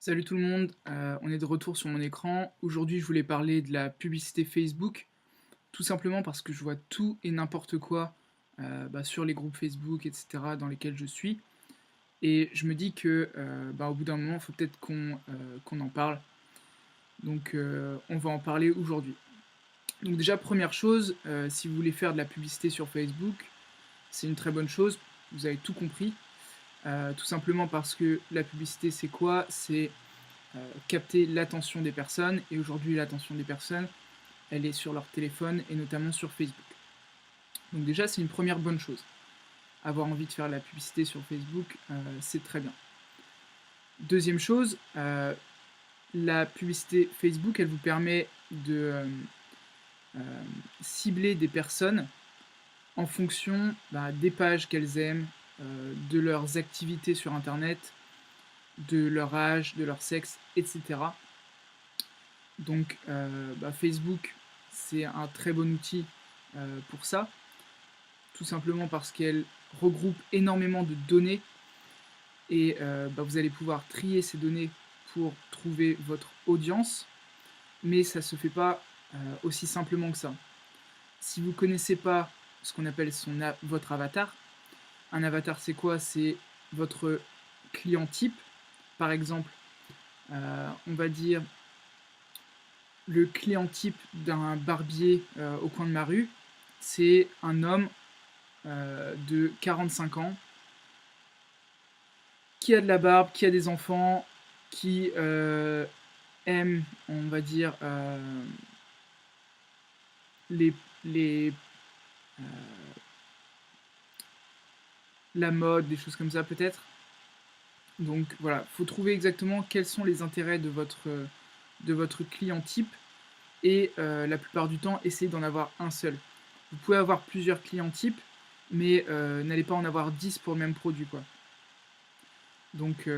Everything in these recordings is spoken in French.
Salut tout le monde, on est de retour sur mon écran. Aujourd'hui, je voulais parler de la publicité Facebook, tout simplement parce que je vois tout et n'importe quoi sur les groupes Facebook, etc., dans lesquels je suis. Et je me dis que au bout d'un moment, il faut peut-être qu'on en parle. Donc on va en parler aujourd'hui. Donc déjà, première chose, si vous voulez faire de la publicité sur Facebook, c'est une très bonne chose, vous avez tout compris. Tout simplement parce que la publicité, c'est quoi? C'est capter l'attention des personnes. Et aujourd'hui, l'attention des personnes, elle est sur leur téléphone et notamment sur Facebook. Donc déjà, c'est une première bonne chose. Avoir envie de faire de la publicité sur Facebook, c'est très bien. Deuxième chose, la publicité Facebook, elle vous permet de cibler des personnes en fonction des pages qu'elles aiment, de leurs activités sur Internet, de leur âge, de leur sexe, etc. Donc Facebook, c'est un très bon outil pour ça, tout simplement parce qu'elle regroupe énormément de données et vous allez pouvoir trier ces données pour trouver votre audience, mais ça ne se fait pas aussi simplement que ça. Si vous ne connaissez pas ce qu'on appelle votre avatar, un avatar c'est quoi? C'est votre client type. Par exemple, on va dire le client type d'un barbier au coin de ma rue, c'est un homme de 45 ans qui a de la barbe, qui a des enfants, qui aime, on va dire, les, les, euh, la mode, des choses comme ça peut-être. Donc voilà, il faut trouver exactement quels sont les intérêts de votre client type et la plupart du temps, essayez d'en avoir un seul. Vous pouvez avoir plusieurs clients types, mais n'allez pas en avoir 10 pour le même produit, quoi. Donc,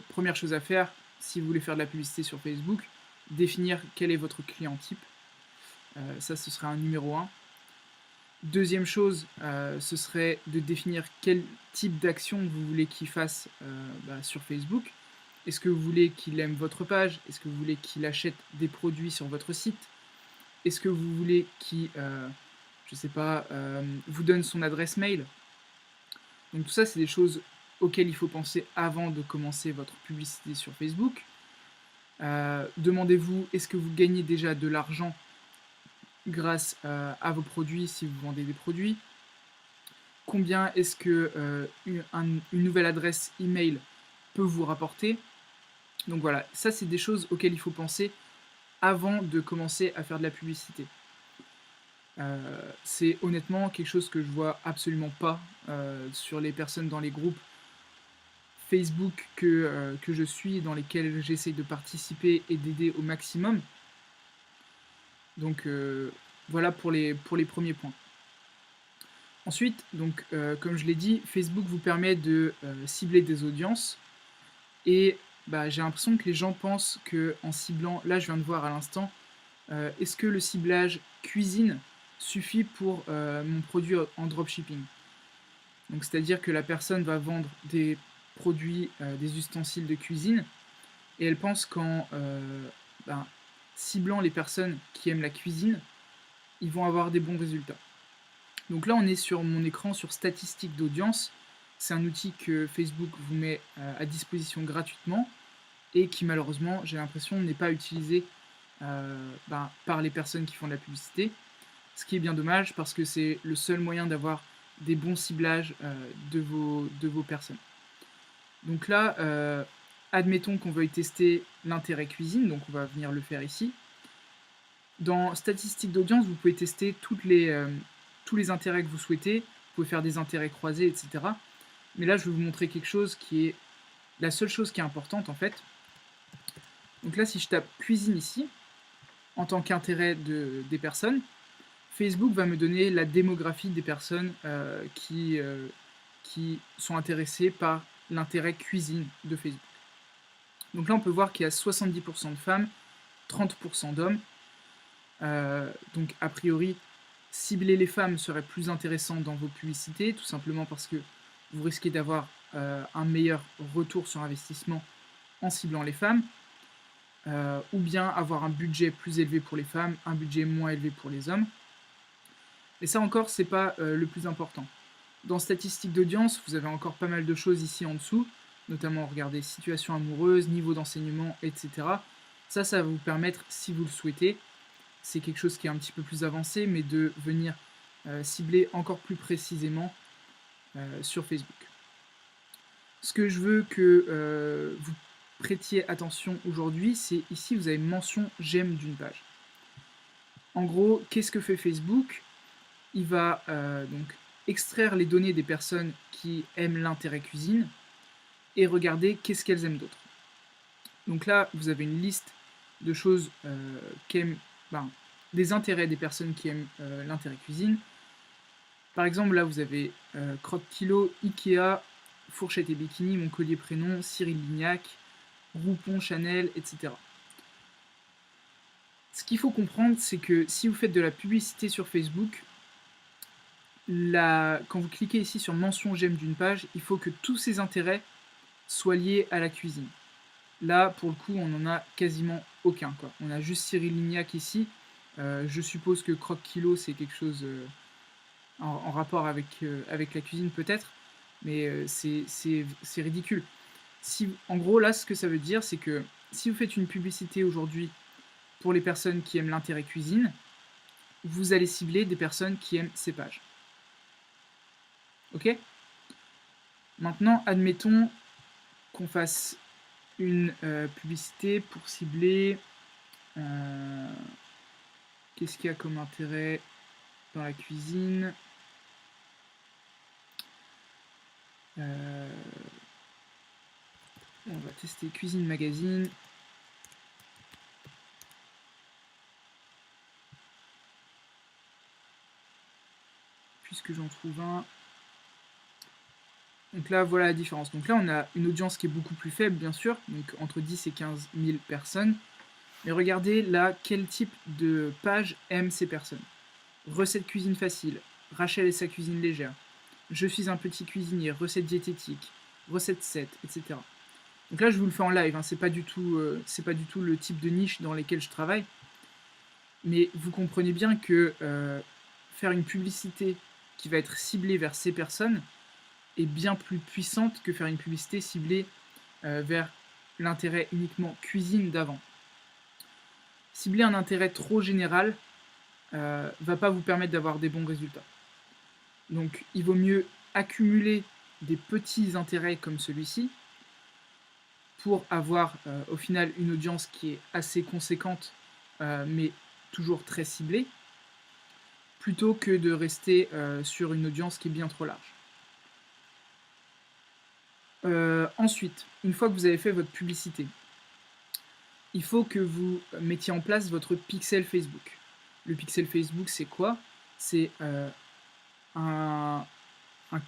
première chose à faire, si vous voulez faire de la publicité sur Facebook, définir quel est votre client type. Ça, ce serait un numéro 1. Deuxième chose, ce serait de définir quel type d'action vous voulez qu'il fasse sur Facebook. Est-ce que vous voulez qu'il aime votre page? Est-ce que vous voulez qu'il achète des produits sur votre site? Est-ce que vous voulez qu'il, je sais pas, vous donne son adresse mail? Donc tout ça, c'est des choses auxquelles il faut penser avant de commencer votre publicité sur Facebook. Demandez-vous, est-ce que vous gagnez déjà de l'argent grâce à vos produits si vous vendez des produits? Combien est-ce que une nouvelle adresse email peut vous rapporter? Donc voilà, ça c'est des choses auxquelles il faut penser avant de commencer à faire de la publicité. C'est honnêtement quelque chose que je vois absolument pas sur les personnes dans les groupes Facebook que je suis, dans lesquels j'essaye de participer et d'aider au maximum. Donc voilà pour les premiers points. Ensuite, donc, comme je l'ai dit, Facebook vous permet de cibler des audiences et j'ai l'impression que les gens pensent qu'en ciblant, là je viens de voir à l'instant, est-ce que le ciblage cuisine suffit pour mon produit en dropshipping? Donc c'est-à-dire que la personne va vendre des produits, des ustensiles de cuisine et elle pense qu'en ciblant les personnes qui aiment la cuisine, ils vont avoir des bons résultats. Donc là, on est sur mon écran sur statistiques d'audience. C'est un outil que Facebook vous met à disposition gratuitement et qui malheureusement, j'ai l'impression, n'est pas utilisé par les personnes qui font de la publicité. Ce qui est bien dommage parce que c'est le seul moyen d'avoir des bons ciblages de vos personnes. Donc là, admettons qu'on veuille tester l'intérêt cuisine, donc on va venir le faire ici. Dans statistiques d'audience, vous pouvez tester tous les intérêts que vous souhaitez, vous pouvez faire des intérêts croisés, etc. Mais là, je vais vous montrer quelque chose qui est la seule chose qui est importante en fait. Donc là, si je tape cuisine ici, en tant qu'intérêt des personnes, Facebook va me donner la démographie des personnes qui sont intéressées par l'intérêt cuisine de Facebook. Donc là, on peut voir qu'il y a 70% de femmes, 30% d'hommes. Donc a priori, cibler les femmes serait plus intéressant dans vos publicités, tout simplement parce que vous risquez d'avoir un meilleur retour sur investissement en ciblant les femmes, ou bien avoir un budget plus élevé pour les femmes, un budget moins élevé pour les hommes. Et ça encore, c'est pas le plus important. Dans statistiques d'audience, vous avez encore pas mal de choses ici en dessous, notamment regardez situation amoureuse, niveau d'enseignement, etc. Ça va vous permettre, si vous le souhaitez, c'est quelque chose qui est un petit peu plus avancé, mais de venir cibler encore plus précisément sur Facebook. Ce que je veux que vous prêtiez attention aujourd'hui, c'est ici vous avez mention j'aime d'une page. En gros, qu'est-ce que fait Facebook? Il va donc extraire les données des personnes qui aiment l'intérêt cuisine et regarder qu'est-ce qu'elles aiment d'autre. Donc là, vous avez une liste de choses qu'aiment, des intérêts des personnes qui aiment l'intérêt cuisine. Par exemple, là, vous avez Croque-Kilo, Ikea, Fourchette et Bikini, Mon Collier Prénom, Cyril Lignac, Roupon, Chanel, etc. Ce qu'il faut comprendre, c'est que si vous faites de la publicité sur Facebook, quand vous cliquez ici sur mention j'aime d'une page, il faut que tous ces intérêts soient liés à la cuisine. Là, pour le coup, on n'en a quasiment aucun, quoi. On a juste Cyril Lignac ici. Je suppose que Croque-Kilo, c'est quelque chose en rapport avec la cuisine, peut-être. Mais c'est ridicule. En gros, là, ce que ça veut dire, c'est que si vous faites une publicité aujourd'hui pour les personnes qui aiment l'intérêt cuisine, vous allez cibler des personnes qui aiment ces pages. Ok? Maintenant, admettons qu'on fasse une publicité pour cibler qu'est-ce qu'il y a comme intérêt dans la cuisine. On va tester Cuisine Magazine. Puisque j'en trouve un. Donc là, voilà la différence. Donc là, on a une audience qui est beaucoup plus faible, bien sûr, donc entre 10 et 15 000 personnes. Mais regardez là, quel type de page aiment ces personnes. Recette cuisine facile, Rachel et sa cuisine légère, je suis un petit cuisinier, recette diététique, recette 7, etc. Donc là, je vous le fais en live, hein, c'est pas du tout le type de niche dans lesquels je travaille. Mais vous comprenez bien que faire une publicité qui va être ciblée vers ces personnes est bien plus puissante que faire une publicité ciblée vers l'intérêt uniquement cuisine d'avant. Cibler un intérêt trop général va pas vous permettre d'avoir des bons résultats. Donc il vaut mieux accumuler des petits intérêts comme celui-ci pour avoir au final une audience qui est assez conséquente mais toujours très ciblée, plutôt que de rester sur une audience qui est bien trop large. Ensuite, une fois que vous avez fait votre publicité, il faut que vous mettiez en place votre pixel Facebook. Le pixel Facebook, c'est quoi? C'est un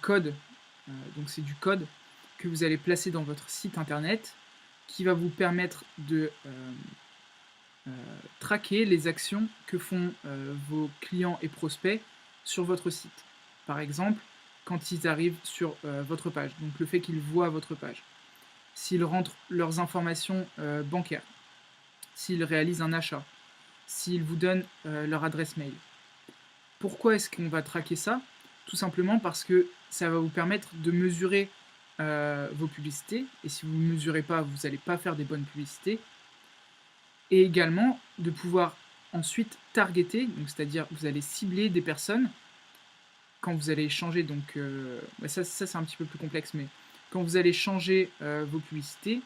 code, donc c'est du code que vous allez placer dans votre site internet qui va vous permettre de traquer les actions que font vos clients et prospects sur votre site. Par exemple, quand ils arrivent sur votre page, donc le fait qu'ils voient votre page, s'ils rentrent leurs informations bancaires, s'ils réalisent un achat, s'ils vous donnent leur adresse mail. Pourquoi est-ce qu'on va traquer ça? Tout simplement parce que ça va vous permettre de mesurer vos publicités, et si vous ne mesurez pas, vous n'allez pas faire des bonnes publicités, et également de pouvoir ensuite targeter, donc c'est-à-dire vous allez cibler des personnes quand vous allez changer, donc ça c'est un petit peu plus complexe, mais quand vous allez changer vos publicités,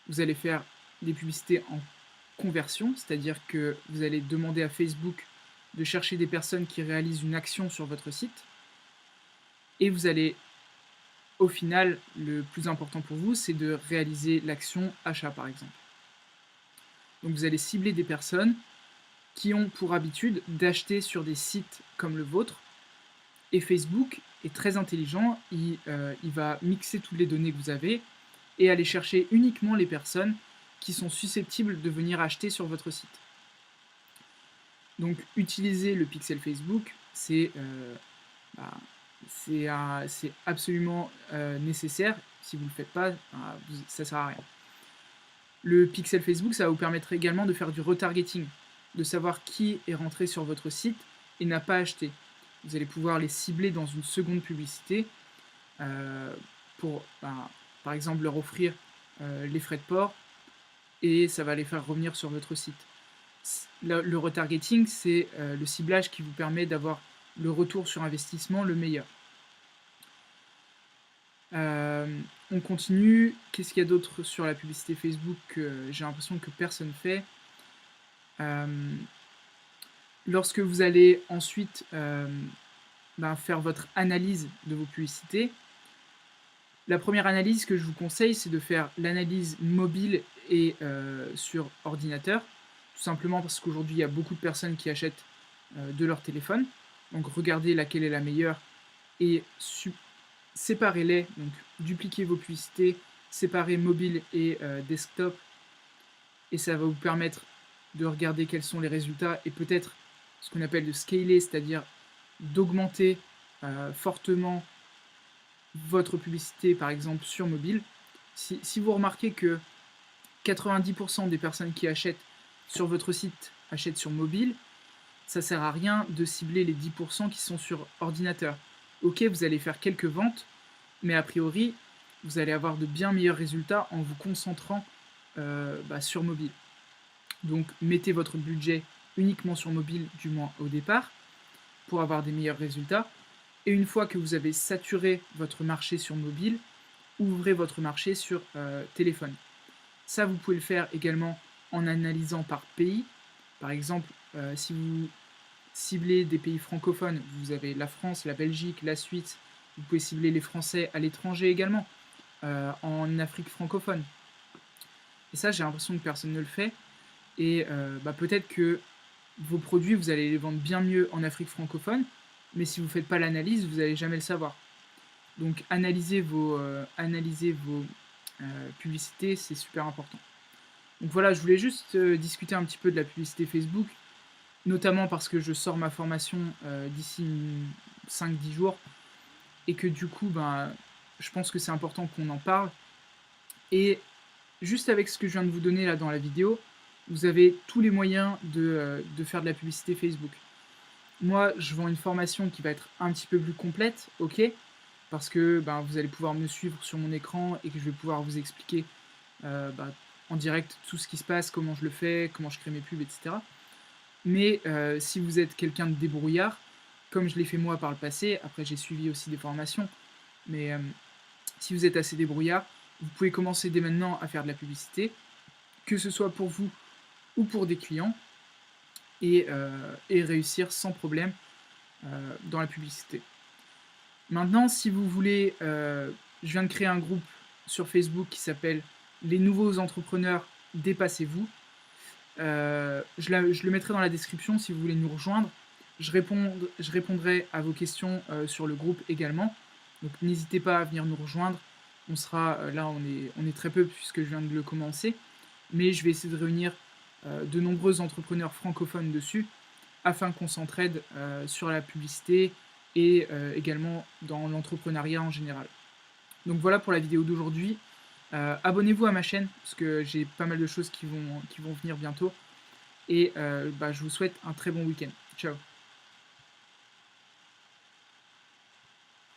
vous allez faire des publicités en conversion, c'est-à-dire que vous allez demander à Facebook de chercher des personnes qui réalisent une action sur votre site, et vous allez, au final, le plus important pour vous, c'est de réaliser l'action achat, par exemple. Donc vous allez cibler des personnes qui ont pour habitude d'acheter sur des sites comme le vôtre, et Facebook est très intelligent, il va mixer toutes les données que vous avez et aller chercher uniquement les personnes qui sont susceptibles de venir acheter sur votre site. Donc utiliser le pixel Facebook, c'est absolument nécessaire, Si vous ne le faites pas, ça ne sert à rien. Le pixel Facebook, ça va vous permettre également de faire du retargeting, de savoir qui est rentré sur votre site et n'a pas acheté. Vous allez pouvoir les cibler dans une seconde publicité pour, par exemple, leur offrir les frais de port et ça va les faire revenir sur votre site. Le retargeting, c'est le ciblage qui vous permet d'avoir le retour sur investissement le meilleur. On continue. Qu'est-ce qu'il y a d'autre sur la publicité Facebook que j'ai l'impression que personne fait? Lorsque vous allez ensuite faire votre analyse de vos publicités, la première analyse que je vous conseille, c'est de faire l'analyse mobile et sur ordinateur, tout simplement parce qu'aujourd'hui, il y a beaucoup de personnes qui achètent de leur téléphone. Donc regardez laquelle est la meilleure et séparez-les, donc dupliquez vos publicités, séparez mobile et desktop, et ça va vous permettre de regarder quels sont les résultats et peut-être ce qu'on appelle de scaler, c'est-à-dire d'augmenter fortement votre publicité, par exemple sur mobile. Si vous remarquez que 90% des personnes qui achètent sur votre site achètent sur mobile, ça sert à rien de cibler les 10% qui sont sur ordinateur. Ok, vous allez faire quelques ventes, mais a priori, vous allez avoir de bien meilleurs résultats en vous concentrant sur mobile. Donc, mettez votre budget uniquement sur mobile, du moins au départ, pour avoir des meilleurs résultats. Et une fois que vous avez saturé votre marché sur mobile, ouvrez votre marché sur téléphone. Ça, vous pouvez le faire également en analysant par pays. Par exemple, si vous ciblez des pays francophones, vous avez la France, la Belgique, la Suisse. Vous pouvez cibler les Français à l'étranger également, en Afrique francophone. Et ça, j'ai l'impression que personne ne le fait. Et peut-être que vos produits, vous allez les vendre bien mieux en Afrique francophone, mais si vous ne faites pas l'analyse, vous n'allez jamais le savoir. Donc analysez vos publicités, c'est super important. Donc voilà, je voulais juste discuter un petit peu de la publicité Facebook, notamment parce que je sors ma formation d'ici 5-10 jours, et que du coup, je pense que c'est important qu'on en parle. Et juste avec ce que je viens de vous donner là dans la vidéo, vous avez tous les moyens de faire de la publicité Facebook. Moi, je vends une formation qui va être un petit peu plus complète, ok, parce que vous allez pouvoir me suivre sur mon écran et que je vais pouvoir vous expliquer en direct tout ce qui se passe, comment je le fais, comment je crée mes pubs, etc. Mais si vous êtes quelqu'un de débrouillard, comme je l'ai fait moi par le passé, après j'ai suivi aussi des formations, mais si vous êtes assez débrouillard, vous pouvez commencer dès maintenant à faire de la publicité, que ce soit pour vous ou pour des clients, et réussir sans problème dans la publicité. Maintenant, si vous voulez, je viens de créer un groupe sur Facebook qui s'appelle « Les nouveaux entrepreneurs, dépassez-vous ». Je le mettrai dans la description si vous voulez nous rejoindre. Je répondrai à vos questions sur le groupe également. Donc n'hésitez pas à venir nous rejoindre. On sera là, on est très peu puisque je viens de le commencer. Mais je vais essayer de réunir de nombreux entrepreneurs francophones dessus afin qu'on s'entraide sur la publicité et également dans l'entrepreneuriat en général. Donc voilà pour la vidéo d'aujourd'hui. Abonnez-vous à ma chaîne parce que j'ai pas mal de choses qui vont venir bientôt. Et je vous souhaite un très bon week-end. Ciao.